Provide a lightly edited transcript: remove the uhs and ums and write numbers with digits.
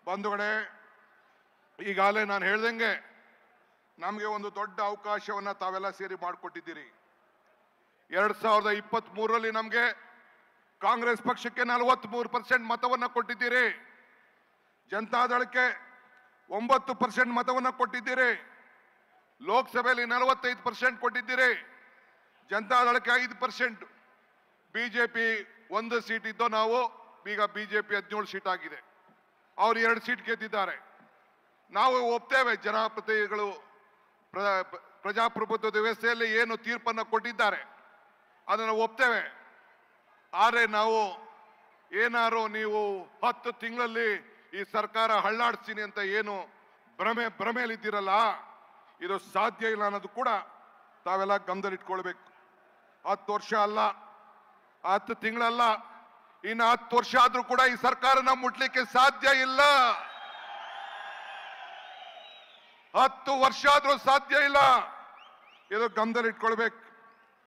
ಬಂಧುಗಳೇ, ಈಗಾಗಲೇ ನಾನು ಹೇಳ್ದಂಗೆ ನಮಗೆ ಒಂದು ದೊಡ್ಡ ಅವಕಾಶವನ್ನ ತಾವೆಲ್ಲ ಸೇರಿ ಮಾಡಿಕೊಟ್ಟಿದ್ದೀರಿ. 2023ರಲ್ಲಿ ನಮಗೆ ಕಾಂಗ್ರೆಸ್ ಪಕ್ಷಕ್ಕೆ 43% ಮತವನ್ನ ಕೊಟ್ಟಿದ್ದೀರಿ. ಜನತಾದಳಕ್ಕೆ 9% ಮತವನ್ನ ಕೊಟ್ಟಿದ್ದೀರಿ. ಲೋಕಸಭೆಯಲ್ಲಿ 45% ಕೊಟ್ಟಿದ್ದೀರಿ. ಜನತಾದಳಕ್ಕೆ 5%. ಬಿಜೆಪಿ 1 ಸೀಟ್ ಇದ್ದೋ ನಾವು, ಈಗ ಬಿಜೆಪಿ 17 ಸೀಟ್ ಆಗಿದೆ. ಅವರು 2 ಸೀಟ್ ಗೆದ್ದಿದ್ದಾರೆ. ನಾವು ಒಪ್ತೇವೆ, ಜನಪ್ರತಿನಿಧಿಗಳು ಪ್ರಜಾಪ್ರಭುತ್ವದ ವ್ಯವಸ್ಥೆಯಲ್ಲಿ ಏನು ತೀರ್ಪನ್ನು ಕೊಟ್ಟಿದ್ದಾರೆ ಅದನ್ನು ಒಪ್ತೇವೆ. ಆದರೆ ನಾವು ಏನಾರು ನೀವು 10 ತಿಂಗಳಲ್ಲಿ ಈ ಸರ್ಕಾರ ಹಳ್ಳಾಡ್ತೀನಿ ಅಂತ ಏನು ಭ್ರಮೆಯಲ್ಲಿದ್ದೀರಲ್ಲ, ಇದು ಸಾಧ್ಯ ಇಲ್ಲ ಅನ್ನೋದು ಕೂಡ ತಾವೆಲ್ಲ ಗಮನದಲ್ಲಿಟ್ಕೊಳ್ಬೇಕು. 10 ವರ್ಷ ಅಲ್ಲ, 10 ತಿಂಗಳಲ್ಲ, ಇನ್ನು 10 ವರ್ಷ ಆದ್ರೂ ಕೂಡ ಈ ಸರ್ಕಾರನ ಮುಟ್ಲಿಕ್ಕೆ ಸಾಧ್ಯ ಇಲ್ಲ. 10 ವರ್ಷ ಆದ್ರೂ ಸಾಧ್ಯ ಇಲ್ಲ. ಇದು ಗಮನದಲ್ಲಿಟ್ಕೊಳ್ಬೇಕು.